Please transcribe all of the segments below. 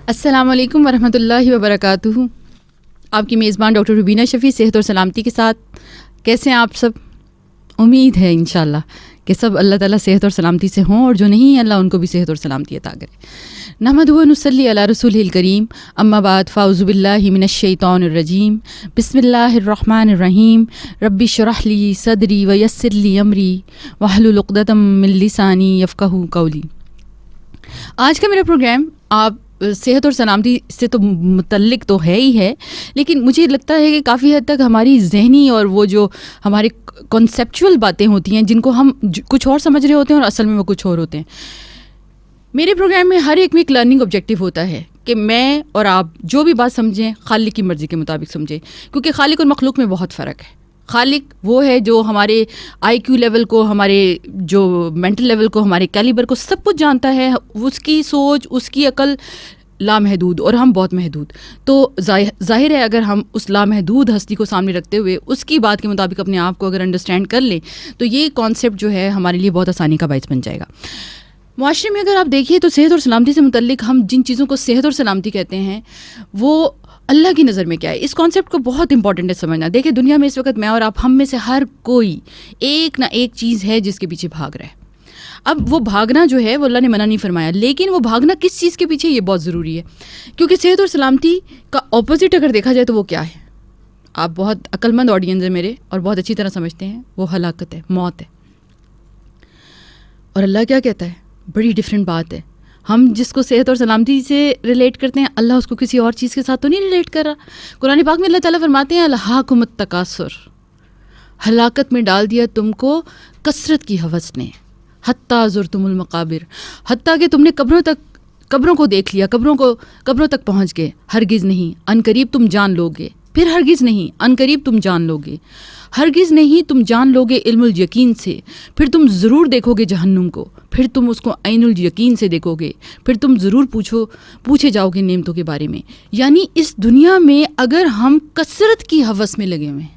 السلام علیکم ورحمۃ اللہ وبرکاتہ. آپ کی میزبان ڈاکٹر روبینہ شفیع صحت اور سلامتی کے ساتھ. کیسے ہیں آپ سب؟ امید ہے انشاءاللہ کہ سب اللہ تعالیٰ صحت اور سلامتی سے ہوں، اور جو نہیں ہیں اللہ ان کو بھی صحت اور سلامتی عطا کرے. نحمدہ و نصلی علی رسولہ الکریم. اما بعد فاعوذ باللہ من الشیطان الرجیم. بسم اللہ الرحمن الرحیم. رب اشرح لی صدری ویسر لی امری واحلل عقدۃ من لسانی یفقہوا قولی. آج کا میرا پروگرام آپ صحت اور سلامتی سے تو متعلق تو ہے ہی ہے، لیکن مجھے لگتا ہے کہ کافی حد تک ہماری ذہنی اور وہ جو ہمارے کنسیپچول باتیں ہوتی ہیں جن کو ہم کچھ اور سمجھ رہے ہوتے ہیں اور اصل میں وہ کچھ اور ہوتے ہیں. میرے پروگرام میں ہر ایک میں ایک لرننگ آبجیکٹو ہوتا ہے کہ میں اور آپ جو بھی بات سمجھیں خالق کی مرضی کے مطابق سمجھیں، کیونکہ خالق اور مخلوق میں بہت فرق ہے. خالق وہ ہے جو ہمارے آئی کیو لیول کو، ہمارے جو مینٹل لیول کو، ہمارے کیلیبر کو سب کچھ جانتا ہے. اس کی سوچ، اس کی عقل لامحدود اور ہم بہت محدود. تو ظاہر ہے اگر ہم اس لامحدود ہستی کو سامنے رکھتے ہوئے اس کی بات کے مطابق اپنے آپ کو اگر انڈرسٹینڈ کر لیں تو یہ کانسیپٹ جو ہے ہمارے لیے بہت آسانی کا باعث بن جائے گا. معاشرے میں اگر آپ دیکھیے تو صحت اور سلامتی سے متعلق ہم جن چیزوں کو صحت اور سلامتی کہتے ہیں وہ اللہ کی نظر میں کیا ہے، اس کانسیپٹ کو بہت امپورٹنٹ ہے سمجھنا. دیکھیں دنیا میں اس وقت میں اور آپ ہم میں سے ہر کوئی ایک نہ ایک چیز ہے جس کے پیچھے بھاگ رہا ہے. اب وہ بھاگنا جو ہے وہ اللہ نے منع نہیں فرمایا، لیکن وہ بھاگنا کس چیز کے پیچھے یہ بہت ضروری ہے، کیونکہ صحت اور سلامتی کا اپوزٹ اگر دیکھا جائے تو وہ کیا ہے. آپ بہت عقل مند آڈینس ہے میرے اور بہت اچھی طرح سمجھتے ہیں، وہ ہلاکت ہے، موت ہے. اور اللہ کیا کہتا ہے؟ بڑی ڈفرینٹ بات ہے. ہم جس کو صحت اور سلامتی سے ریلیٹ کرتے ہیں اللہ اس کو کسی اور چیز کے ساتھ تو نہیں ریلیٹ کر رہا. قرآن پاک میں اللہ تعالیٰ فرماتے ہیں الہاکم التکاثر، ہلاکت میں ڈال دیا تم کو کثرت کی ہوس نے، حتیٰ زرتم المقابر، حتیٰ کہ تم نے قبروں کو دیکھ لیا، قبروں تک پہنچ گئے. ہرگز نہیں، ان قریب تم جان لو گے. پھر ہرگز نہیں، ان قریب تم جان لو گے. ہرگز نہیں، تم جان لو گے علم الیقین سے. پھر تم ضرور دیکھو گے جہنم کو، پھر تم اس کو عین الیقین سے دیکھو گے. پھر تم ضرور پوچھے جاؤ گے نعمتوں کے بارے میں. یعنی اس دنیا میں اگر ہم کثرت کی ہوس میں لگے ہوئے ہیں،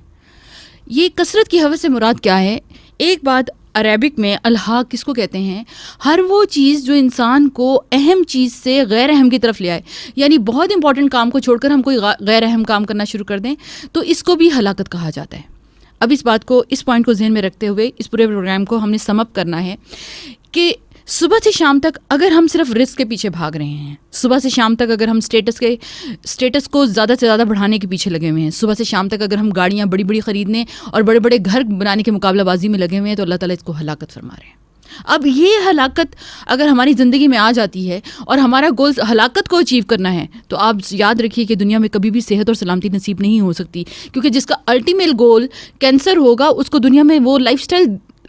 یہ کثرت کی ہوس سے مراد کیا ہے؟ ایک بات عربک میں الحاق کس کو کہتے ہیں؟ ہر وہ چیز جو انسان کو اہم چیز سے غیر اہم کی طرف لے آئے. یعنی بہت امپورٹنٹ کام کو چھوڑ کر ہم کوئی غیر اہم کام کرنا شروع کر دیں تو اس کو بھی ہلاکت کہا جاتا ہے. اب اس بات کو، اس پوائنٹ کو ذہن میں رکھتے ہوئے اس پورے پروگرام کو ہم نے سم اپ کرنا ہے کہ صبح سے شام تک اگر ہم صرف رزق کے پیچھے بھاگ رہے ہیں، صبح سے شام تک اگر ہم اسٹیٹس کو زیادہ سے زیادہ بڑھانے کے پیچھے لگے ہوئے ہیں، صبح سے شام تک اگر ہم گاڑیاں بڑی بڑی خریدنے اور بڑے بڑے گھر بنانے کے مقابلہ بازی میں لگے ہوئے ہیں تو اللہ تعالیٰ اس کو ہلاکت فرما رہے ہیں. اب یہ ہلاکت اگر ہماری زندگی میں آ جاتی ہے اور ہمارا گول ہلاکت کو اچیو کرنا ہے تو آپ یاد رکھیے کہ دنیا میں کبھی بھی صحت اور سلامتی نصیب نہیں ہو سکتی، کیونکہ جس کا الٹیمیٹ گول کینسر ہوگا اس کو دنیا میں وہ لائف سٹائل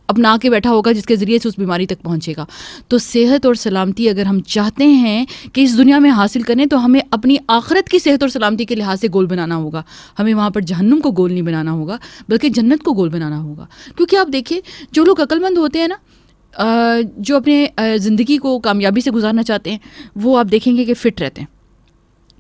اپنا کے بیٹھا ہوگا جس کے ذریعے سے اس بیماری تک پہنچے گا. تو صحت اور سلامتی اگر ہم چاہتے ہیں کہ اس دنیا میں حاصل کریں تو ہمیں اپنی آخرت کی صحت اور سلامتی کے لحاظ سے گول بنانا ہوگا. ہمیں وہاں پر جہنم کو گول نہیں بنانا ہوگا بلکہ جنت کو گول بنانا ہوگا. کیونکہ آپ دیکھیے جو لوگ عقل مند ہوتے ہیں نا، جو اپنے زندگی کو کامیابی سے گزارنا چاہتے ہیں، وہ آپ دیکھیں گے کہ فٹ رہتے ہیں،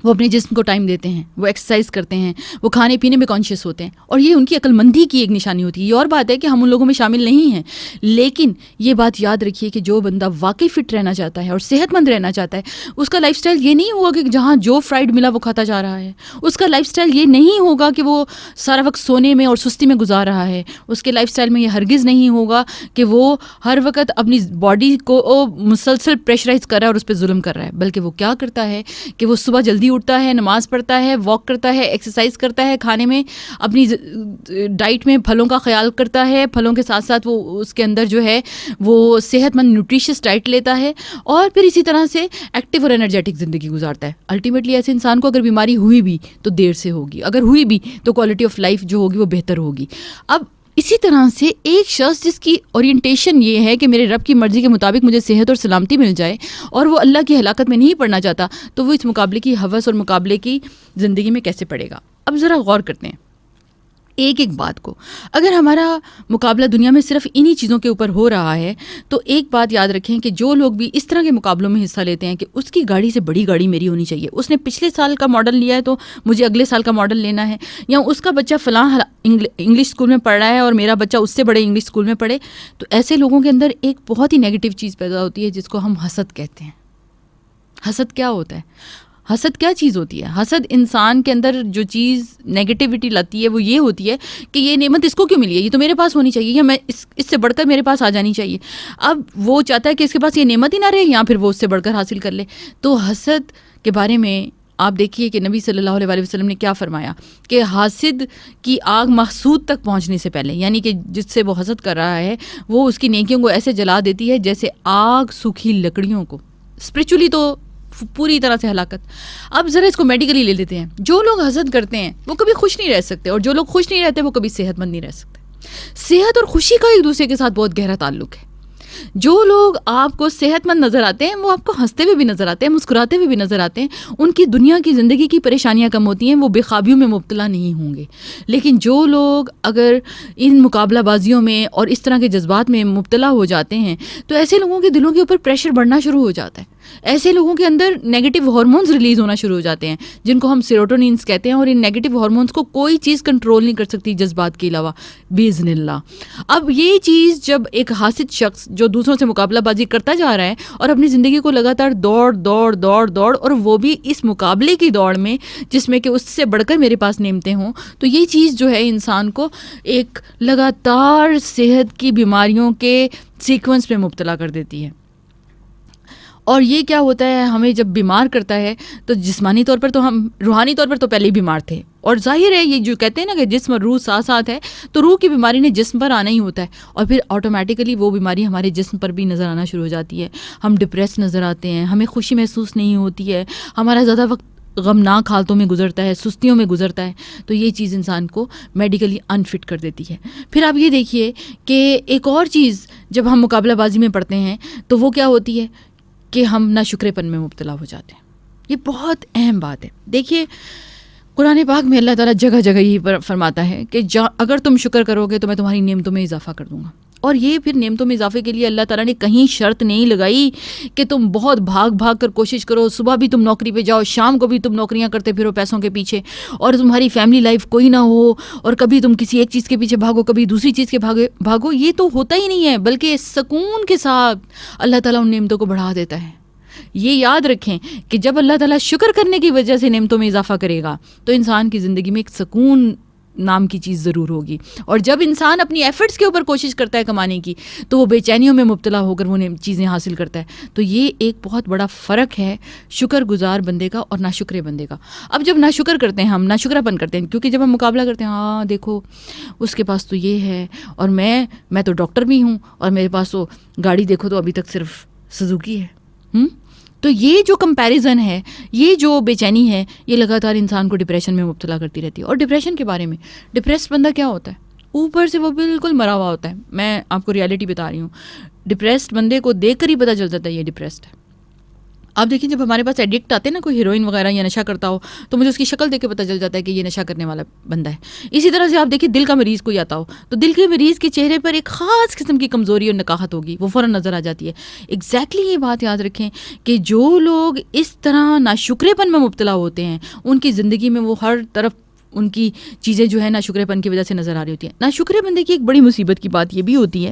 وہ اپنے جسم کو ٹائم دیتے ہیں، وہ ایکسرسائز کرتے ہیں، وہ کھانے پینے میں کانشیس ہوتے ہیں، اور یہ ان کی عقل مندی کی ایک نشانی ہوتی ہے. یہ اور بات ہے کہ ہم ان لوگوں میں شامل نہیں ہیں، لیکن یہ بات یاد رکھیے کہ جو بندہ واقعی فٹ رہنا چاہتا ہے اور صحت مند رہنا چاہتا ہے اس کا لائف سٹائل یہ نہیں ہوگا کہ جہاں جو فرائیڈ ملا وہ کھاتا جا رہا ہے. اس کا لائف سٹائل یہ نہیں ہوگا کہ وہ سارا وقت سونے میں اور سستی میں گزار رہا ہے. اس کے لائف سٹائل میں یہ ہرگز نہیں ہوگا کہ وہ ہر وقت اپنی باڈی کو مسلسل پریشرائز کر رہا ہے اور اس پہ ظلم کر رہا ہے، بلکہ وہ کیا کرتا ہے کہ وہ صبح جلدی اٹھتا ہے، نماز پڑھتا ہے، واک کرتا ہے، ایکسرسائز کرتا ہے، کھانے میں اپنی ڈائٹ میں پھلوں کا خیال کرتا ہے، پھلوں کے ساتھ ساتھ وہ اس کے اندر جو ہے وہ صحت مند نیوٹریشس ڈائٹ لیتا ہے، اور پھر اسی طرح سے ایکٹیو اور انرجیٹک زندگی گزارتا ہے. الٹیمیٹلی ایسے انسان کو اگر بیماری ہوئی بھی تو دیر سے ہوگی، اگر ہوئی بھی تو کوالٹی آف لائف جو ہوگی وہ بہتر ہوگی. اب اسی طرح سے ایک شخص جس کی اورینٹیشن یہ ہے کہ میرے رب کی مرضی کے مطابق مجھے صحت اور سلامتی مل جائے اور وہ اللہ کی ہلاکت میں نہیں پڑنا چاہتا، تو وہ اس مقابلے کی ہوس اور مقابلے کی زندگی میں کیسے پڑے گا. اب ذرا غور کرتے ہیں ایک ایک بات کو. اگر ہمارا مقابلہ دنیا میں صرف انہی چیزوں کے اوپر ہو رہا ہے تو ایک بات یاد رکھیں کہ جو لوگ بھی اس طرح کے مقابلوں میں حصہ لیتے ہیں کہ اس کی گاڑی سے بڑی گاڑی میری ہونی چاہیے، اس نے پچھلے سال کا ماڈل لیا ہے تو مجھے اگلے سال کا ماڈل لینا ہے، یا اس کا بچہ فلاں انگلش اسکول میں پڑھ رہا ہے اور میرا بچہ اس سے بڑے انگلش اسکول میں پڑھے، تو ایسے لوگوں کے اندر ایک بہت ہی نیگیٹو چیز پیدا ہوتی ہے جس کو ہم حسد کہتے ہیں. حسد کیا ہوتا ہے؟ حسد کیا چیز ہوتی ہے؟ حسد انسان کے اندر جو چیز نیگیٹیوٹی لاتی ہے وہ یہ ہوتی ہے کہ یہ نعمت اس کو کیوں ملی ہے، یہ تو میرے پاس ہونی چاہیے، یا میں اس سے بڑھ کر میرے پاس آ جانی چاہیے. اب وہ چاہتا ہے کہ اس کے پاس یہ نعمت ہی نہ رہے، یا پھر وہ اس سے بڑھ کر حاصل کر لے. تو حسد کے بارے میں آپ دیکھیے کہ نبی صلی اللہ علیہ وسلم نے کیا فرمایا کہ حاسد کی آگ محسود تک پہنچنے سے پہلے، یعنی کہ جس سے وہ حسد کر رہا ہے وہ اس کی نیکیوں کو ایسے جلا دیتی ہے جیسے آگ سوکھی لکڑیوں کو. اسپرچولی تو پوری طرح سے ہلاکت. اب ذرا اس کو میڈیکلی لے لیتے ہیں. جو لوگ حسد کرتے ہیں وہ کبھی خوش نہیں رہ سکتے، اور جو لوگ خوش نہیں رہتے وہ کبھی صحت مند نہیں رہ سکتے. صحت اور خوشی کا ایک دوسرے کے ساتھ بہت گہرا تعلق ہے. جو لوگ آپ کو صحت مند نظر آتے ہیں وہ آپ کو ہنستے ہوئے بھی نظر آتے ہیں، مسکراتے ہوئے بھی نظر آتے ہیں، ان کی دنیا کی زندگی کی پریشانیاں کم ہوتی ہیں، وہ بے خوابیوں میں مبتلا نہیں ہوں گے. لیکن جو لوگ اگر ان مقابلہ بازیوں میں اور اس طرح کے جذبات میں مبتلا ہو جاتے ہیں تو ایسے لوگوں کے دلوں کے اوپر پریشر بڑھنا شروع ہو جاتا ہے. ایسے لوگوں کے اندر نیگیٹو ہارمونز ریلیز ہونا شروع ہو جاتے ہیں جن کو ہم سیروٹونینز کہتے ہیں، اور ان نیگیٹو ہارمونز کو کوئی چیز کنٹرول نہیں کر سکتی جذبات کے علاوہ باذن اللہ. اب یہ چیز جب ایک حاسد شخص جو دوسروں سے مقابلہ بازی کرتا جا رہا ہے اور اپنی زندگی کو لگاتار دوڑ اور وہ بھی اس مقابلے کی دوڑ میں جس میں کہ اس سے بڑھ کر میرے پاس نعمتیں ہوں، تو یہ چیز جو ہے انسان کو ایک لگاتار صحت کی بیماریوں کے سیکوینس میں مبتلا کر دیتی ہے. اور یہ کیا ہوتا ہے، ہمیں جب بیمار کرتا ہے تو جسمانی طور پر تو ہم روحانی طور پر تو پہلے ہی بیمار تھے، اور ظاہر ہے یہ جو کہتے ہیں نا کہ جسم اور روح ساتھ ساتھ ہے، تو روح کی بیماری نے جسم پر آنا ہی ہوتا ہے، اور پھر آٹومیٹیکلی وہ بیماری ہمارے جسم پر بھی نظر آنا شروع ہو جاتی ہے. ہم ڈپریس نظر آتے ہیں، ہمیں خوشی محسوس نہیں ہوتی ہے، ہمارا زیادہ وقت غمناک حالتوں میں گزرتا ہے، سستیوں میں گزرتا ہے. تو یہ چیز انسان کو میڈیکلی انفٹ کر دیتی ہے. پھر آپ یہ دیکھیے کہ ایک اور چیز جب ہم مقابلہ بازی میں پڑھتے ہیں تو وہ کیا ہوتی ہے کہ ہم ناشکرے پن میں مبتلا ہو جاتے ہیں. یہ بہت اہم بات ہے. دیکھیے قرآن پاک میں اللہ تعالیٰ جگہ جگہ یہی فرماتا ہے کہ اگر تم شکر کرو گے تو میں تمہاری نعمتوں میں اضافہ کر دوں گا. اور یہ پھر نعمتوں میں اضافے کے لیے اللہ تعالیٰ نے کہیں شرط نہیں لگائی کہ تم بہت بھاگ کر کوشش کرو، صبح بھی تم نوکری پہ جاؤ، شام کو بھی تم نوکریاں کرتے پھرو پیسوں کے پیچھے، اور تمہاری فیملی لائف کوئی نہ ہو، اور کبھی تم کسی ایک چیز کے پیچھے بھاگو، کبھی دوسری چیز کے بھاگو. یہ تو ہوتا ہی نہیں ہے، بلکہ سکون کے ساتھ اللہ تعالیٰ ان نعمتوں کو بڑھا دیتا ہے. یہ یاد رکھیں کہ جب اللہ تعالیٰ شکر کرنے کی وجہ سے نعمتوں میں اضافہ کرے گا تو انسان کی زندگی میں ایک سکون نام کی چیز ضرور ہوگی. اور جب انسان اپنی ایفرٹس کے اوپر کوشش کرتا ہے کمانے کی تو وہ بے چینیوں میں مبتلا ہو کر وہ چیزیں حاصل کرتا ہے. تو یہ ایک بہت بڑا فرق ہے شکر گزار بندے کا اور ناشکرے بندے کا. اب جب ناشکر کرتے ہیں، ہم ناشکرا پن کرتے ہیں، کیونکہ جب ہم مقابلہ کرتے ہیں، ہاں دیکھو اس کے پاس تو یہ ہے، اور میں تو ڈاکٹر بھی ہوں، اور میرے پاس تو گاڑی دیکھو تو ابھی تک صرف سزوکی ہے. تو یہ جو کمپیریزن ہے، یہ جو بے چینی ہے، یہ لگاتار انسان کو ڈپریشن میں مبتلا کرتی رہتی ہے. اور ڈپریشن کے بارے میں، ڈپریسڈ بندہ کیا ہوتا ہے؟ اوپر سے وہ بالکل مرا ہوا ہوتا ہے. میں آپ کو ریالٹی بتا رہی ہوں، ڈپریسڈ بندے کو دیکھ کر ہی پتہ چل جاتا ہے یہ ڈپریسڈ ہے. آپ دیکھیں جب ہمارے پاس ایڈکٹ آتے ہیں نا، کوئی ہیروئن وغیرہ یا نشہ کرتا ہو، تو مجھے اس کی شکل دیکھ کے پتہ چل جاتا ہے کہ یہ نشہ کرنے والا بندہ ہے. اسی طرح سے آپ دیکھیں دل کا مریض کوئی آتا ہو تو دل کے مریض کے چہرے پر ایک خاص قسم کی کمزوری اور نکاہت ہوگی، وہ فوراً نظر آ جاتی ہے. ایگزیکٹلی یہ بات یاد رکھیں کہ جو لوگ اس طرح ناشکرے پن میں مبتلا ہوتے ہیں ان کی زندگی میں وہ ہر طرف ان کی چیزیں جو ہے ناشکرے پن کی وجہ سے نظر آ رہی ہوتی ہیں. ناشکرے بندے کی ایک بڑی مصیبت کی بات یہ بھی ہوتی ہے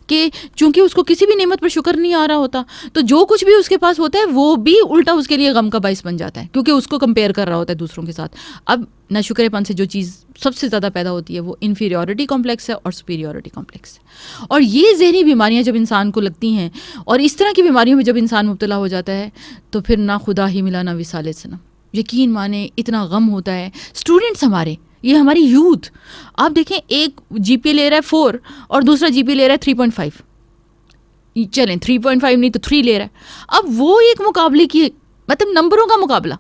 کہ چونکہ اس کو کسی بھی نعمت پر شکر نہیں آ رہا ہوتا، تو جو کچھ بھی اس کے پاس ہوتا ہے وہ بھی الٹا اس کے لیے غم کا باعث بن جاتا ہے، کیونکہ اس کو کمپیئر کر رہا ہوتا ہے دوسروں کے ساتھ. اب ناشکرے پن سے جو چیز سب سے زیادہ پیدا ہوتی ہے وہ انفیریورٹی کمپلیکس ہے اور سپیریورٹی کمپلیکس ہے. اور یہ ذہنی بیماریاں جب انسان کو لگتی ہیں اور اس طرح کی بیماریوں میں جب انسان مبتلا ہو جاتا ہے تو پھر نہ خدا ہی ملا نہ وصال صنم. یقین مانے اتنا غم ہوتا ہے. اسٹوڈنٹس ہمارے، یہ ہماری یوتھ، آپ دیکھیں ایک جی پی لے رہا ہے 4 اور دوسرا جی پی لے رہا ہے 3.5، چلیں 3.5 نہیں تو 3 لے رہا ہے. اب وہ ایک مقابلے کی، مطلب نمبروں کا مقابلہ.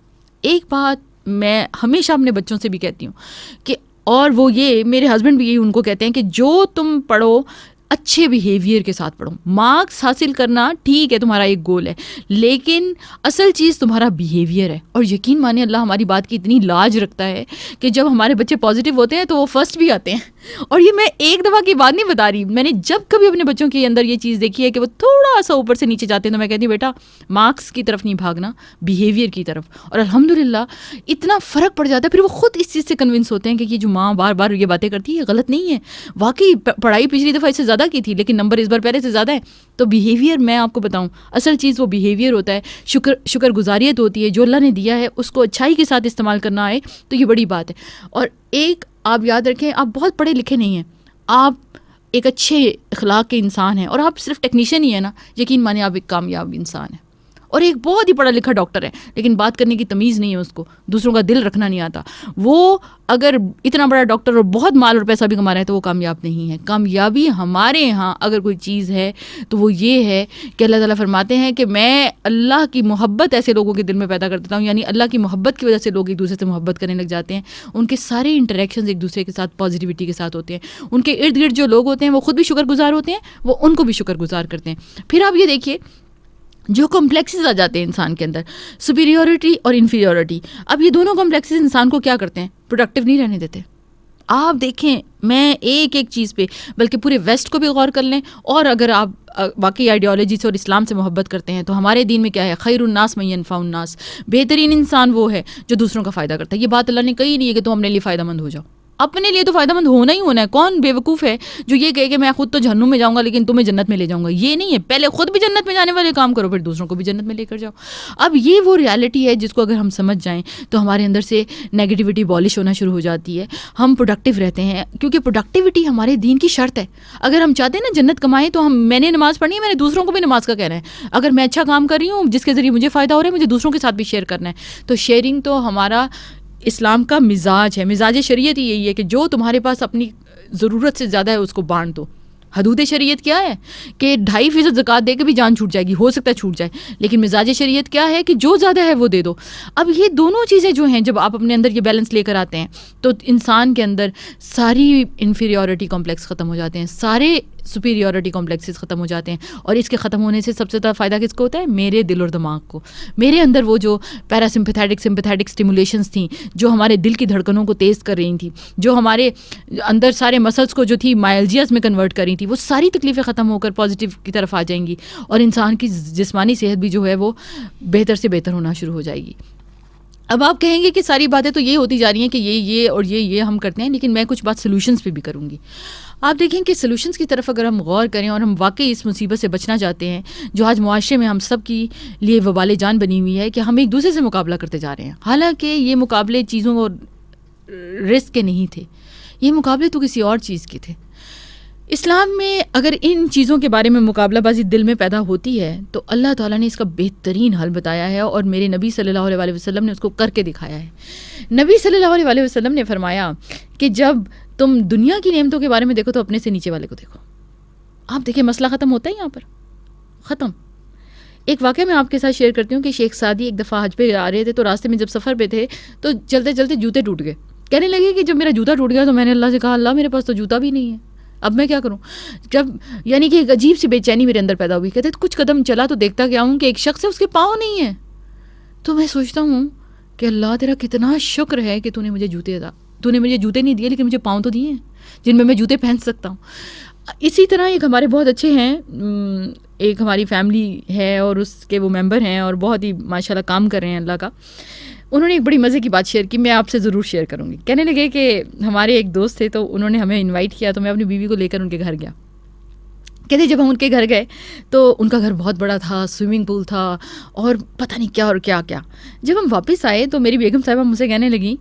ایک بات میں ہمیشہ اپنے بچوں سے بھی کہتی ہوں کہ، اور وہ یہ میرے ہسبینڈ بھی یہی ان کو کہتے ہیں کہ جو تم پڑھو اچھے بیہیویئر کے ساتھ پڑھو. مارکس حاصل کرنا ٹھیک ہے تمہارا ایک گول ہے، لیکن اصل چیز تمہارا بیہیویئر ہے. اور یقین مانے اللہ ہماری بات کی اتنی لاج رکھتا ہے کہ جب ہمارے بچے پازیٹیو ہوتے ہیں تو وہ فرسٹ بھی آتے ہیں، اور یہ میں ایک دفعہ کی بات نہیں بتا رہی, میں نے جب کبھی اپنے بچوں کے اندر یہ چیز دیکھی ہے کہ وہ تھوڑا سا اوپر سے نیچے جاتے ہیں تو میں کہتی ہوں بیٹا مارکس کی طرف نہیں بھاگنا, بیہیویئر کی طرف. اور الحمدللہ اتنا فرق پڑ جاتا ہے, پھر وہ خود اس چیز سے کنونس ہوتے ہیں کہ یہ جو ماں بار بار یہ باتیں کرتی ہے یہ غلط نہیں ہے, واقعی پڑھائی پچھلی دفعہ اس سے زیادہ کی تھی لیکن نمبر اس بار پہلے سے زیادہ ہے. تو بیہیویئر میں آپ کو بتاؤں اصل چیز وہ بیہیویئر ہوتا ہے, شکر گزاریت ہوتی ہے, جو اللہ نے دیا ہے اس کو اچھائی کے ساتھ استعمال کرنا آئے تو یہ بڑی بات ہے. اور ایک آپ یاد رکھیں, آپ بہت پڑھے لکھے نہیں ہیں, آپ ایک اچھے اخلاق کے انسان ہیں اور آپ صرف ٹیکنیشین ہی ہیں نا, یقین مانیں آپ ایک کامیاب انسان ہیں. اور ایک بہت ہی پڑھا لکھا ڈاکٹر ہے لیکن بات کرنے کی تمیز نہیں ہے اس کو, دوسروں کا دل رکھنا نہیں آتا. وہ اگر اتنا بڑا ڈاکٹر اور بہت مال اور پیسہ بھی کما رہا ہے تو وہ کامیاب نہیں ہے. کامیابی ہمارے ہاں اگر کوئی چیز ہے تو وہ یہ ہے کہ اللہ تعالیٰ فرماتے ہیں کہ میں اللہ کی محبت ایسے لوگوں کے دل میں پیدا کر دیتا ہوں, یعنی اللہ کی محبت کی وجہ سے لوگ ایک دوسرے سے محبت کرنے لگ جاتے ہیں. ان کے سارے انٹریکشنز ایک دوسرے کے ساتھ پازیٹیوٹی کے ساتھ ہوتے ہیں. ان کے ارد گرد جو لوگ ہوتے ہیں وہ خود بھی شکر گزار ہوتے ہیں, وہ ان کو بھی شکر گزار کرتے ہیں. پھر آپ یہ دیکھیے جو کمپلیکسز آ جاتے ہیں انسان کے اندر, سپیریورٹی اور انفیریورٹی, اب یہ دونوں کمپلیکسز انسان کو کیا کرتے ہیں, پروڈکٹیو نہیں رہنے دیتے. آپ دیکھیں میں ایک چیز پہ بلکہ پورے ویسٹ کو بھی غور کر لیں, اور اگر آپ واقعی آئیڈیالوجی سے اور اسلام سے محبت کرتے ہیں تو ہمارے دین میں کیا ہے, خیر الناس من ینفع الناس, بہترین انسان وہ ہے جو دوسروں کا فائدہ کرتا ہے. یہ بات اللہ نے کہی نہیں ہے کہ تم اپنے لیے فائدہ مند ہو جاؤ, اپنے لیے تو فائدہ مند ہونا ہی ہونا ہے. کون بیوقوف ہے جو یہ کہے کہ میں خود تو جہنم میں جاؤں گا لیکن تمہیں جنت میں لے جاؤں گا؟ یہ نہیں ہے, پہلے خود بھی جنت میں جانے والے کام کرو پھر دوسروں کو بھی جنت میں لے کر جاؤ. اب یہ وہ ریالٹی ہے جس کو اگر ہم سمجھ جائیں تو ہمارے اندر سے نیگیٹیوٹی بالش ہونا شروع ہو جاتی ہے, ہم پروڈکٹیو رہتے ہیں, کیونکہ پروڈکٹیوٹی ہمارے دین کی شرط ہے. اگر ہم چاہتے ہیں نا جنت کمائیں تو میں نے نماز پڑھنی ہے, میں نے دوسروں کو بھی نماز کا کہنا ہے. اگر میں اچھا کام کر رہی ہوں جس کے ذریعے مجھے فائدہ ہو رہا ہے مجھے دوسروں کے ساتھ بھی شیئر کرنا ہے. تو شیئرنگ تو ہمارا اسلام کا مزاج ہے, مزاج شریعت ہی یہی ہے کہ جو تمہارے پاس اپنی ضرورت سے زیادہ ہے اس کو بانٹ دو. حدود شریعت کیا ہے کہ 2.5% زکوٰۃ دے کے بھی جان چھوٹ جائے گی, ہو سکتا ہے چھوٹ جائے, لیکن مزاج شریعت کیا ہے کہ جو زیادہ ہے وہ دے دو. اب یہ دونوں چیزیں جو ہیں جب آپ اپنے اندر یہ بیلنس لے کر آتے ہیں تو انسان کے اندر ساری انفیریورٹی کمپلیکس ختم ہو جاتے ہیں, سارے سپیریورٹی کمپلیکسز ختم ہو جاتے ہیں. اور اس کے ختم ہونے سے سب سے زیادہ فائدہ کس کو ہوتا ہے, میرے دل اور دماغ کو. میرے اندر وہ جو سمپیتھیٹک اسٹیمولیشنز تھیں جو ہمارے دل کی دھڑکنوں کو تیز کر رہی تھیں, جو ہمارے اندر سارے مسلس کو جو تھی مائلجیاز میں کنورٹ کر رہی تھی, وہ ساری تکلیفیں ختم ہو کر پازیٹیو کی طرف آ جائیں گی اور انسان کی جسمانی صحت بھی جو ہے وہ بہتر سے بہتر ہونا شروع ہو جائے گی. اب آپ کہیں گے کہ ساری باتیں تو یہ ہوتی جا رہی ہیں کہ یہ اور یہ ہم کرتے ہیں, لیکن میں کچھ بات سلوشنز پہ بھی کروں گی. آپ دیکھیں کہ سلوشنز کی طرف اگر ہم غور کریں اور ہم واقعی اس مصیبت سے بچنا چاہتے ہیں جو آج معاشرے میں ہم سب کی لیے وبال جان بنی ہوئی ہے کہ ہم ایک دوسرے سے مقابلہ کرتے جا رہے ہیں, حالانکہ یہ مقابلے چیزوں اور رزق کے نہیں تھے, یہ مقابلے تو کسی اور چیز کے تھے. اسلام میں اگر ان چیزوں کے بارے میں مقابلہ بازی دل میں پیدا ہوتی ہے تو اللہ تعالیٰ نے اس کا بہترین حل بتایا ہے اور میرے نبی صلی اللہ علیہ وسلم نے اس کو کر کے دکھایا ہے. نبی صلی اللہ علیہ وسلم نے فرمایا کہ جب تم دنیا کی نعمتوں کے بارے میں دیکھو تو اپنے سے نیچے والے کو دیکھو. آپ دیکھیں مسئلہ ختم ہوتا ہے یہاں پر, ختم. ایک واقعہ میں آپ کے ساتھ شیئر کرتی ہوں کہ شیخ سعدی ایک دفعہ حج پہ آ رہے تھے تو راستے میں جب سفر پہ تھے تو چلتے چلتے جوتے ٹوٹ گئے. کہنے لگے کہ جب میرا جوتا ٹوٹ گیا تو میں نے اللہ سے کہا اللہ میرے پاس تو جوتا بھی نہیں ہے, اب میں کیا کروں. جب یعنی کہ ایک عجیب سی بے چینی میرے اندر پیدا ہوئی. کہتے کچھ قدم چلا تو دیکھتا کیا ہوں کہ ایک شخص ہے اس کے پاؤں نہیں ہے. تو میں سوچتا ہوں کہ اللہ تیرا کتنا شکر ہے کہ تو نے مجھے جوتے نہیں دیے لیکن مجھے پاؤں تو دیے ہیں جن میں میں جوتے پہن سکتا ہوں. اسی طرح ایک ہمارے بہت اچھے ہیں, ایک ہماری فیملی ہے اور اس کے وہ ممبر ہیں اور بہت ہی ماشاءاللہ کام کر رہے ہیں اللہ کا. انہوں نے ایک بڑی مزے کی بات شیئر کی, میں آپ سے ضرور شیئر کروں گی. کہنے لگے کہ ہمارے ایک دوست تھے تو انہوں نے ہمیں انوائٹ کیا تو میں اپنی بیوی کو لے کر ان کے گھر گیا. کہتے جب ہم ان کے گھر گئے تو ان کا گھر بہت بڑا تھا, سوئمنگ پول تھا اور پتہ نہیں کیا اور کیا کیا. جب ہم واپس آئے تو میری بیگم صاحبہ مجھ سے کہنے لگیں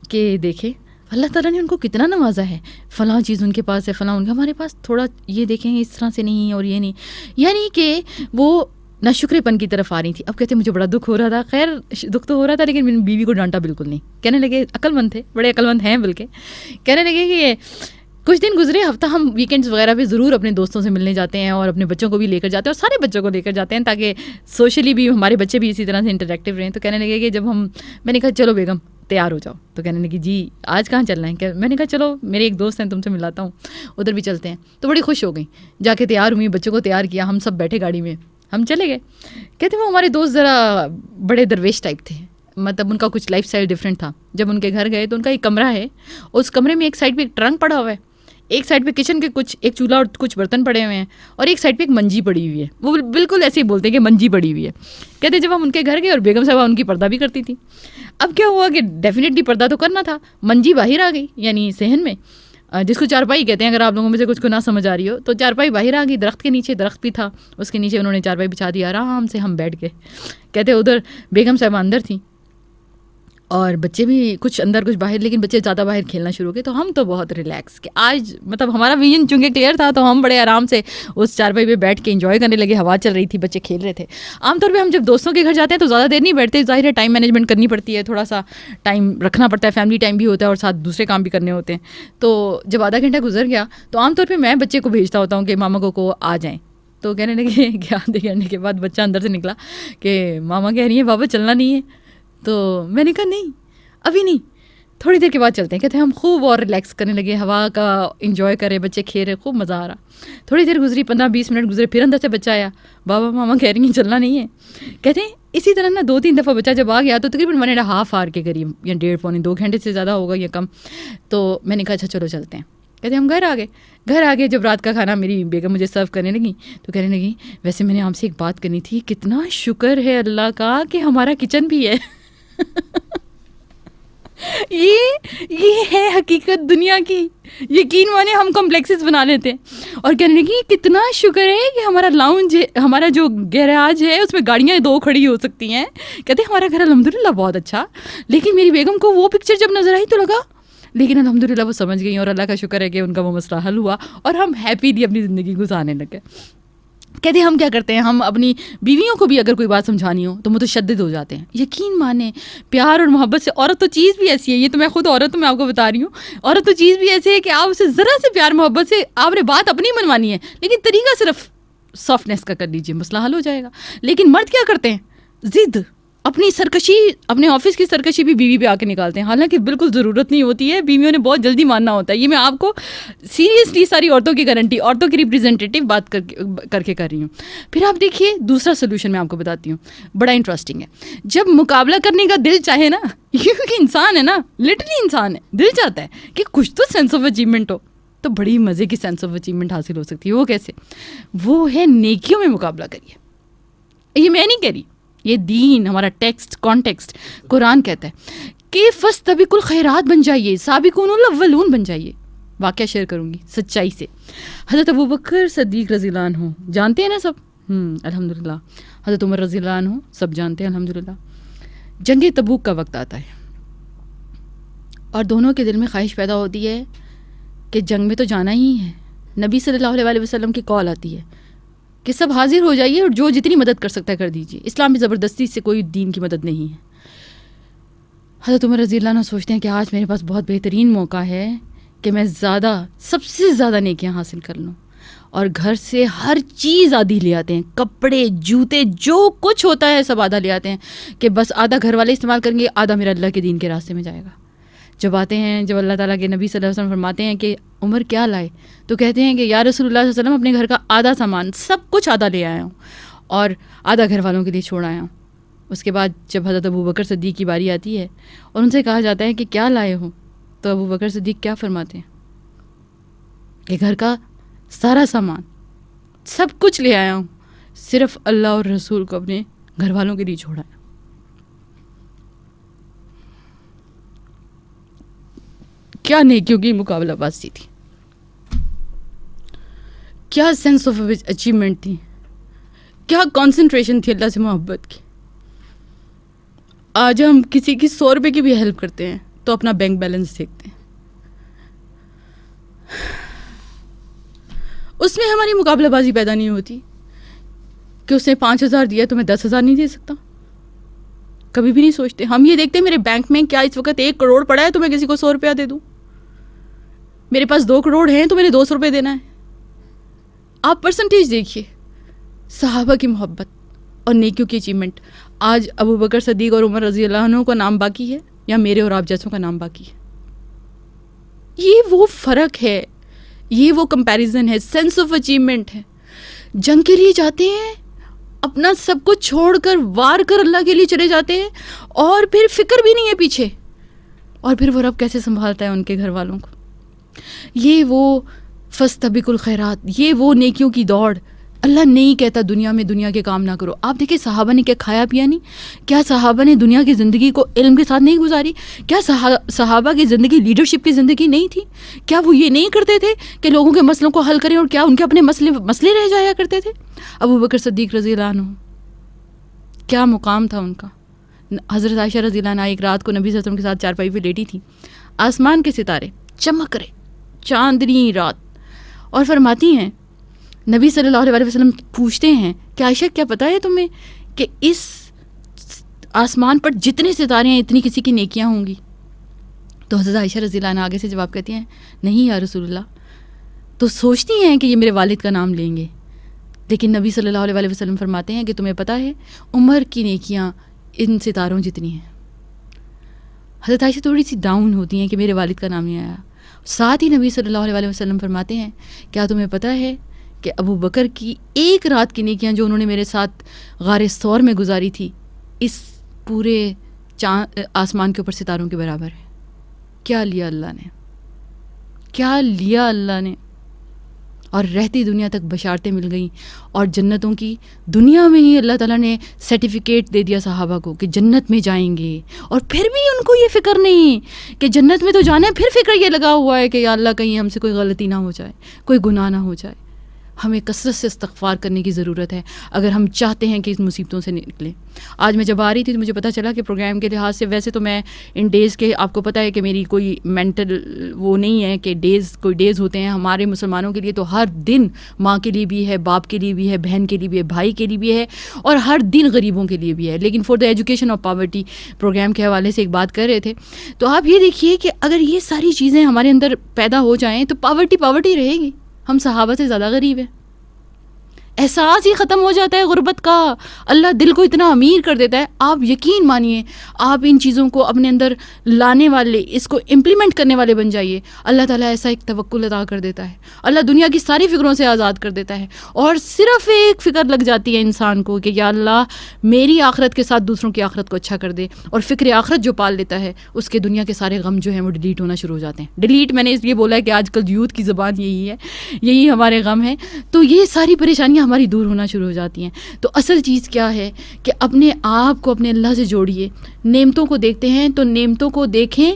کہ دیکھیں اللہ تعالیٰ نے ان کو کتنا نوازا ہے, فلاں چیز ان کے پاس ہے, فلاں ان کا, ہمارے پاس تھوڑا یہ دیکھیں اس طرح سے نہیں اور یہ نہیں. یعنی کہ وہ ناشکرے پن کی طرف آ رہی تھی. اب کہتے مجھے بڑا دکھ ہو رہا تھا. خیر دکھ تو ہو رہا تھا لیکن میری بیوی کو ڈانٹا بالکل نہیں. کہنے لگے عقل مند تھے, بڑے عقل مند ہیں بلکہ, کہنے لگے کہ کچھ دن گزرے, ہفتہ ہم ویکینڈز وغیرہ پہ ضرور اپنے دوستوں سے ملنے جاتے ہیں اور اپنے بچوں کو بھی لے کر جاتے ہیں اور سارے بچوں کو لے کر جاتے ہیں تاکہ سوشلی بھی ہمارے بچے بھی اسی طرح سے انٹریکٹیو رہیں. تو کہنے لگے کہ جب میں نے کہا چلو بیگم تیار ہو جاؤ. تو کہنے لگی جی آج کہاں چلنا ہے. میں نے کہا چلو میرے ایک دوست ہیں تم سے ملاتا ہوں, ادھر بھی چلتے ہیں. تو بڑی خوش ہو گئی, جا کے تیار ہوئی, بچوں کو تیار کیا, ہم سب بیٹھے گاڑی میں, ہم چلے گئے. کہتے وہ ہمارے دوست ذرا بڑے درویش ٹائپ تھے, مطلب ان کا کچھ لائف اسٹائل ڈفرینٹ تھا. جب ان کے گھر گئے تو ان کا ایک کمرہ ہے, اس کمرے میں ایک سائڈ پہ ایک ٹرنک پڑا ہوا ہے, ایک سائڈ پہ کچن کے کچھ ایک چولہا اور کچھ برتن پڑے ہوئے ہیں, اور ایک سائڈ پہ ایک منجی پڑی ہوئی ہے. وہ بالکل ایسے ہی بولتے ہیں کہ منجی پڑی ہوئی ہے. کہتے جب ہم ان کے گھر گئے اور بیگم صاحبہ ان کی پردہ بھی کرتی تھی. اب کیا ہوا کہ ڈیفینیٹلی پردہ تو کرنا تھا, منجی باہر آ گئی, یعنی صحن میں, جس کو چارپائی کہتے ہیں اگر آپ لوگوں میں سے کچھ کو نہ سمجھ آ رہی ہو تو. چارپائی باہر آ گئی, درخت کے نیچے, درخت بھی تھا اس کے نیچے, انہوں نے چارپائی بچھا دی, آرام سے ہم بیٹھ گئے. کہتے ادھر بیگم صاحبہ اندر تھیں اور بچے بھی کچھ اندر کچھ باہر, لیکن بچے زیادہ باہر کھیلنا شروع ہو گئے. تو ہم تو بہت ریلیکس کہ آج مطلب ہمارا ویژن چونکہ کلیئر تھا, تو ہم بڑے آرام سے اس چارپائی پہ بیٹھ کے انجوائے کرنے لگے. ہوا چل رہی تھی, بچے کھیل رہے تھے. عام طور پہ ہم جب دوستوں کے گھر جاتے ہیں تو زیادہ دیر نہیں بیٹھتے, ظاہر ہے ٹائم مینجمنٹ کرنی پڑتی ہے, تھوڑا سا ٹائم رکھنا پڑتا ہے, فیملی ٹائم بھی ہوتا ہے اور ساتھ دوسرے کام بھی کرنے ہوتے ہیں. تو جب آدھا گھنٹہ گزر گیا تو عام طور پہ میں بچے کو بھیجتا ہوتا ہوں کہ ماما کو آ جائیں. تو کہنے لگے کہ آدھے گھنٹے کے بعد بچہ اندر سے نکلا کہ ماما کہہ رہی ہیں بابا چلنا نہیں ہے. تو میں نے کہا نہیں ابھی نہیں, تھوڑی دیر کے بعد چلتے ہیں. کہتے ہیں ہم خوب اور ریلیکس کرنے لگے, ہوا کا انجوائے کرے, بچے کھیل رہے, خوب مزہ آ رہا. تھوڑی دیر گزری, 15-20 منٹ گزرے, پھر اندر سے بچہ آیا, بابا ماما کہہ رہی ہیں چلنا نہیں ہے. کہتے ہیں اسی طرح نا 2-3 دفعہ بچہ جب آ گیا تو تقریباً 1.5 آور کے قریب, یا 1.5-2 گھنٹے سے زیادہ ہوگا یا کم. تو میں نے کہا اچھا چلو چلتے ہیں. کہتے ہیں ہم گھر آ گئے. جب رات کا کھانا میری بیگم مجھے سرو کرنے لگی تو کہنے لگی ویسے میں نے آپ سے ایک بات کرنی تھی, کتنا شکر ہے اللہ کا کہ ہمارا کچن بھی ہے. یہ ہے حقیقت دنیا کی. یقین مانے ہم کمپلیکسز بنا لیتے ہیں. اور کہنے لگی کتنا شکر ہے کہ ہمارا لاؤنج ہے, ہمارا جو گیراج ہے اس میں گاڑیاں 2 کھڑی ہو سکتی ہیں. کہتے ہیں ہمارا گھر الحمدللہ بہت اچھا. لیکن میری بیگم کو وہ پکچر جب نظر آئی تو لگا, لیکن الحمدللہ وہ سمجھ گئی اور اللہ کا شکر ہے کہ ان کا وہ مسئلہ حل ہوا اور ہم ہیپیلی اپنی زندگی گزارنے لگے. کہتے ہیں ہم کیا کرتے ہیں, ہم اپنی بیویوں کو بھی اگر کوئی بات سمجھانی ہو تو متشدد ہو جاتے ہیں. یقین مانیں پیار اور محبت سے, عورت تو چیز بھی ایسی ہے, یہ تو میں خود عورت ہوں, میں آپ کو بتا رہی ہوں, عورت تو چیز بھی ایسی ہے کہ آپ اسے ذرا سے پیار محبت سے آپ نے بات اپنی منوانی ہے, لیکن طریقہ صرف سافٹنیس کا کر لیجیے, مسئلہ حل ہو جائے گا. لیکن مرد کیا کرتے ہیں, ضد, اپنی سرکشی, اپنے آفس کی سرکشی بھی بیوی پہ آ کے نکالتے ہیں, حالانکہ بالکل ضرورت نہیں ہوتی ہے. بیویوں نے بہت جلدی ماننا ہوتا ہے. یہ میں آپ کو سیریسلی ساری عورتوں کی گارنٹی, عورتوں کی ریپریزنٹیٹیو بات کر کے کر رہی ہوں. پھر آپ دیکھیے دوسرا سلوشن میں آپ کو بتاتی ہوں, بڑا انٹرسٹنگ ہے. جب مقابلہ کرنے کا دل چاہے نا, کیونکہ انسان ہے نا, لٹرلی انسان ہے, دل چاہتا ہے کہ کچھ تو سینس آف اچیومنٹ ہو, تو بڑی مزے کی سینس آف اچیومنٹ حاصل ہو سکتی ہے. وہ کیسے؟ وہ ہے نیکیوں میں مقابلہ کریے. یہ میں نہیں کہہ رہی, یہ دین, ہمارا ٹیکسٹ, کانٹیکسٹ, قرآن کہتا ہے کہ فاستبقوا الخیرات بن جائیے, سابقون الاولون بن جائیے. واقعہ شیئر کروں گی سچائی سے. حضرت ابوبکر صدیق رضی اللہ عنہ جانتے ہیں نا سب, الحمدللہ. حضرت عمر رضی اللہ عنہ سب جانتے ہیں الحمدللہ. جنگ تبوک کا وقت آتا ہے اور دونوں کے دل میں خواہش پیدا ہوتی ہے کہ جنگ میں تو جانا ہی ہے. نبی صلی اللہ علیہ وسلم کی کال آتی ہے کہ سب حاضر ہو جائیے اور جو جتنی مدد کر سکتا ہے کر دیجیے. اسلام میں زبردستی سے کوئی دین کی مدد نہیں ہے. حضرت عمر رضی اللہ عنہ سوچتے ہیں کہ آج میرے پاس بہت بہترین موقع ہے کہ میں سب سے زیادہ نیکیاں حاصل کر لوں, اور گھر سے ہر چیز آدھی لے آتے ہیں, کپڑے, جوتے, جو کچھ ہوتا ہے سب آدھا لے آتے ہیں کہ بس آدھا گھر والے استعمال کریں گے, آدھا میرا اللہ کے دین کے راستے میں جائے گا. جب آتے ہیں, جب اللہ تعالیٰ کے نبی صلی اللہ علیہ وسلم فرماتے ہیں کہ عمر کیا لائے, تو کہتے ہیں کہ یا رسول اللہ صلی اللہ علیہ وسلم, اپنے گھر کا آدھا سامان, سب کچھ آدھا لے آیا ہوں اور آدھا گھر والوں کے لیے چھوڑ آیا ہوں. اس کے بعد جب حضرت ابوبکر صدیق کی باری آتی ہے اور ان سے کہا جاتا ہے کہ کیا لائے ہو, تو ابوبکر صدیق کیا فرماتے ہیں کہ گھر کا سارا سامان, سب کچھ لے آیا ہوں, صرف اللہ اور رسول کو اپنے گھر والوں کے لیے چھوڑا ہے. کیا نیکیوں کی مقابلہ بازی تھی, کیا سینس آف اچیومنٹ تھی, کیا کانسنٹریشن تھی اللہ سے محبت کی. آج ہم کسی کی 100 روپے کی بھی ہیلپ کرتے ہیں تو اپنا بینک بیلنس دیکھتے ہیں, اس میں ہماری مقابلہ بازی پیدا نہیں ہوتی کہ اس نے 5,000 دیا تو میں 10,000 نہیں دے سکتا. کبھی بھی نہیں سوچتے. ہم یہ دیکھتے ہیں میرے بینک میں کیا اس وقت 1 کروڑ پڑا ہے تو میں کسی کو 100 روپیہ دے دوں, میرے پاس 2 کروڑ ہیں تو میں نے 200 روپے دینا ہے. آپ پرسنٹیج دیکھیے, صحابہ کی محبت اور نیکیوں کی اچیومنٹ. آج ابوبکر صدیق اور عمر رضی اللہ عنہ کا نام باقی ہے یا میرے اور آپ جیسوں کا نام باقی ہے؟ یہ وہ فرق ہے, یہ وہ کمپیریزن ہے, سینس آف اچیومنٹ ہے. جنگ کے لیے جاتے ہیں, اپنا سب کچھ چھوڑ کر وار کر اللہ کے لیے چلے جاتے ہیں, اور پھر فکر بھی نہیں ہے پیچھے, اور پھر وہ رب کیسے سنبھالتا ہے ان کے گھر والوں کو. یہ وہ فاستبقوا الخیرات، یہ وہ نیکیوں کی دوڑ. اللہ نہیں کہتا دنیا میں دنیا کے کام نہ کرو. آپ دیکھیں صحابہ نے کیا کھایا پیا نہیں؟ کیا صحابہ نے دنیا کی زندگی کو علم کے ساتھ نہیں گزاری؟ کیا صحابہ کی زندگی لیڈرشپ کی زندگی نہیں تھی؟ کیا وہ یہ نہیں کرتے تھے کہ لوگوں کے مسئلوں کو حل کریں، اور کیا ان کے اپنے مسئلے رہ جایا کرتے تھے؟ ابو بکر صدیق رضی اللہ عنہ، کیا مقام تھا ان کا. حضرت عائشہ رضی اللہ عنہ ایک رات کو نبی صلی اللہ علیہ وسلم کے ساتھ چارپائی پہ لیٹی تھی، آسمان کے ستارے چمک رہے، چاندنی رات، اور فرماتی ہیں نبی صلی اللہ علیہ وسلم پوچھتے ہیں کہ عائشہ کیا پتہ ہے تمہیں کہ اس آسمان پر جتنے ستارے ہیں اتنی کسی کی نیکیاں ہوں گی؟ تو حضرت عائشہ رضی اللہ عنہ آگے سے جواب کرتی ہیں نہیں یا رسول اللہ. تو سوچتی ہیں کہ یہ میرے والد کا نام لیں گے، لیکن نبی صلی اللہ علیہ وسلم فرماتے ہیں کہ تمہیں پتہ ہے عمر کی نیکیاں ان ستاروں جتنی ہیں. حضرت عائشہ تھوڑی سی ڈاؤن ہوتی ہیں کہ میرے والد کا نام نہیں آیا. ساتھ ہی نبی صلی اللہ علیہ وسلم فرماتے ہیں کیا تمہیں پتہ ہے کہ ابو بکر کی ایک رات کی نیکیاں جو انہوں نے میرے ساتھ غار ثور میں گزاری تھی اس پورے آسمان کے اوپر ستاروں کے برابر ہے. کیا لیا اللہ نے، کیا لیا اللہ نے. اور رہتی دنیا تک بشارتیں مل گئیں، اور جنتوں کی دنیا میں ہی اللہ تعالیٰ نے سرٹیفکیٹ دے دیا صحابہ کو کہ جنت میں جائیں گے. اور پھر بھی ان کو یہ فکر نہیں کہ جنت میں تو جانا ہے، پھر فکر یہ لگا ہوا ہے کہ یا اللہ کہیں ہم سے کوئی غلطی نہ ہو جائے، کوئی گناہ نہ ہو جائے. ہمیں کثرت سے استغفار کرنے کی ضرورت ہے اگر ہم چاہتے ہیں کہ اس مصیبتوں سے نکلیں. آج میں جب آ رہی تھی تو مجھے پتہ چلا کہ پروگرام کے لحاظ سے ویسے تو میں ان ڈیز کے، آپ کو پتہ ہے کہ میری کوئی مینٹل وہ نہیں ہے کہ کوئی ڈیز ہوتے ہیں ہمارے مسلمانوں کے لیے، تو ہر دن ماں کے لیے بھی ہے، باپ کے لیے بھی ہے، بہن کے لیے بھی ہے، بھائی کے لیے بھی ہے، اور ہر دن غریبوں کے لیے بھی ہے. لیکن for the education of poverty program کے حوالے سے ایک بات کر رہے تھے. تو آپ یہ دیکھیے کہ اگر یہ ساری چیزیں ہمارے اندر پیدا ہو جائیں تو پاورٹی رہے گی. ہم صحابہ سے زیادہ غریب ہیں. احساس ہی ختم ہو جاتا ہے غربت کا. اللہ دل کو اتنا امیر کر دیتا ہے. آپ یقین مانیے، آپ ان چیزوں کو اپنے اندر لانے والے، اس کو امپلیمنٹ کرنے والے بن جائیے، اللہ تعالیٰ ایسا ایک توکل عطا کر دیتا ہے. اللہ دنیا کی ساری فکروں سے آزاد کر دیتا ہے، اور صرف ایک فکر لگ جاتی ہے انسان کو کہ یا اللہ میری آخرت کے ساتھ دوسروں کی آخرت کو اچھا کر دے. اور فکر آخرت جو پال لیتا ہے اس کے دنیا کے سارے غم جو ہیں وہ ڈیلیٹ ہونا شروع ہو جاتے ہیں. ڈیلیٹ میں نے اس لیے بولا ہے کہ آج کل یوتھ کی زبان یہی ہے، یہی ہمارے غم ہیں. تو یہ ساری پریشانیاں ہماری دور ہونا شروع ہو جاتی ہیں. تو اصل چیز کیا ہے کہ اپنے آپ کو اپنے اللہ سے جوڑیے. نعمتوں کو دیکھتے ہیں تو نعمتوں کو دیکھیں،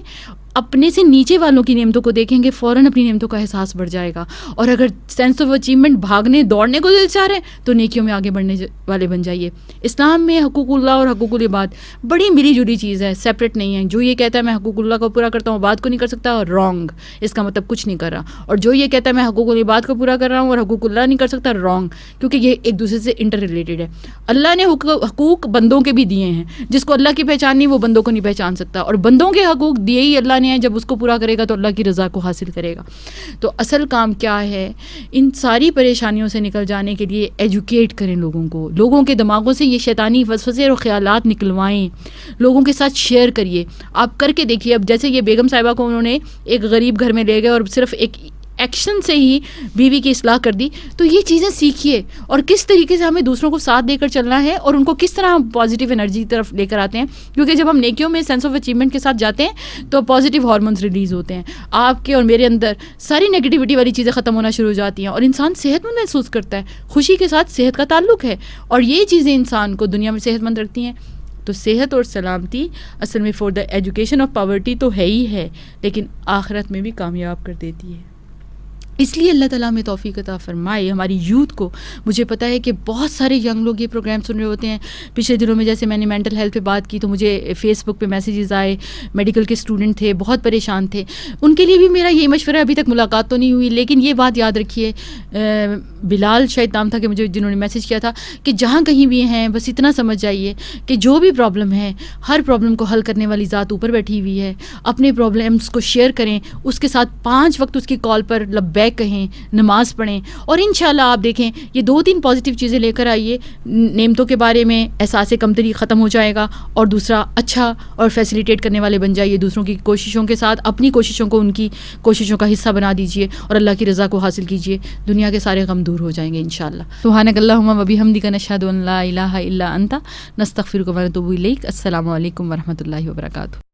اپنے سے نیچے والوں کی نعمتوں کو دیکھیں گے فوراً اپنی نعمتوں کا احساس بڑھ جائے گا. اور اگر سینس آف اچیومنٹ بھاگنے دوڑنے کو دل چاہ رہے ہیں تو نیکیوں میں آگے بڑھنے والے بن جائیے. اسلام میں حقوق اللہ اور حقوق العباد بڑی ملی جلی چیز ہے، سیپریٹ نہیں ہے. جو یہ کہتا ہے میں حقوق اللہ کو پورا کرتا ہوں عباد کو نہیں کر سکتا، رانگ، اس کا مطلب کچھ نہیں کر رہا. اور جو یہ کہتا ہے میں حقوق العباد کو پورا کر رہا ہوں اور حقوق اللہ نہیں کر سکتا، رانگ، کیونکہ یہ ایک دوسرے سے انٹر ریلیٹڈ ہے. اللہ نے حقوق بندوں کے بھی دیے ہیں، جس کو اللہ کی پہچان نہیں وہ بندوں کو نہیں پہچان سکتا، اور بندوں کے حقوق دیے ہی اللہ نے ہیں. جب اس کو پورا کرے گا تو اللہ کی رضا کو حاصل کرے گا. تو اصل کام کیا ہے؟ ان ساری پریشانیوں سے نکل جانے کے لیے ایجوکیٹ کریں لوگوں کو، لوگوں کے دماغوں سے یہ شیطانی وسوسے اور خیالات نکلوائیں، لوگوں کے ساتھ شیئر کریے. آپ کر کے دیکھیے. اب جیسے یہ بیگم صاحبہ کو انہوں نے ایک غریب گھر میں لے گئے اور صرف ایک ایکشن سے ہی بیوی کی اصلاح کر دی. تو یہ چیزیں سیکھیے، اور کس طریقے سے ہمیں دوسروں کو ساتھ دے کر چلنا ہے اور ان کو کس طرح ہم پازیٹیو انرجی کی طرف لے کر آتے ہیں. کیونکہ جب ہم نیکیوں میں سینس آف اچیومنٹ کے ساتھ جاتے ہیں تو پازیٹیو ہارمونز ریلیز ہوتے ہیں. آپ کے اور میرے اندر ساری نیگیٹیوٹی والی چیزیں ختم ہونا شروع ہو جاتی ہیں، اور انسان صحت مند محسوس کرتا ہے. خوشی کے ساتھ صحت کا تعلق ہے، اور یہ چیزیں انسان کو دنیا میں صحت مند رکھتی ہیں. تو صحت اور سلامتی اصل میں for the education of poverty تو ہے ہی ہے، لیکن آخرت میں بھی کامیاب کر دیتی ہے. اس لیے اللہ تعالیٰ ہمیں توفیق عطا فرمائے ہماری یوتھ کو. مجھے پتہ ہے کہ بہت سارے ینگ لوگ یہ پروگرام سن رہے ہوتے ہیں. پچھلے دنوں میں جیسے میں نے مینٹل ہیلتھ پہ بات کی تو مجھے فیس بک پہ میسیجز آئے، میڈیکل کے اسٹوڈنٹ تھے، بہت پریشان تھے. ان کے لیے بھی میرا یہ مشورہ، ابھی تک ملاقات تو نہیں ہوئی لیکن یہ بات یاد رکھیے، بلال شاید نام تھا کہ مجھے جنہوں نے میسیج کیا تھا، کہ جہاں کہیں بھی ہیں بس اتنا سمجھ جائیے کہ جو بھی پرابلم ہے ہر پرابلم کو حل کرنے والی ذات اوپر بیٹھی ہوئی ہے. اپنے پرابلمس کو شیئر کریں، اس کے ساتھ 5 وقت اس کی کال پر لبیک کہیں، نماز پڑھیں، اور انشاءاللہ آپ دیکھیں یہ 2-3 پازیٹیو چیزیں لے کر آئیے. نعمتوں کے بارے میں احساس کمتری ختم ہو جائے گا، اور دوسرا اچھا اور فیسیلیٹیٹ کرنے والے بن جائیے. دوسروں کی کوششوں کے ساتھ اپنی کوششوں کو ان کی کوششوں کا حصہ بنا دیجیے، اور اللہ کی رضا کو حاصل کیجیے. دنیا کے سارے غم دور ہو جائیں گے انشاءاللہ. سبحانک اللہم و بحمدک، نشہد ان لا الہ الا انت، نستغفرک و نتوب الیک. السلام علیکم ورحمۃ اللہ وبرکاتہ.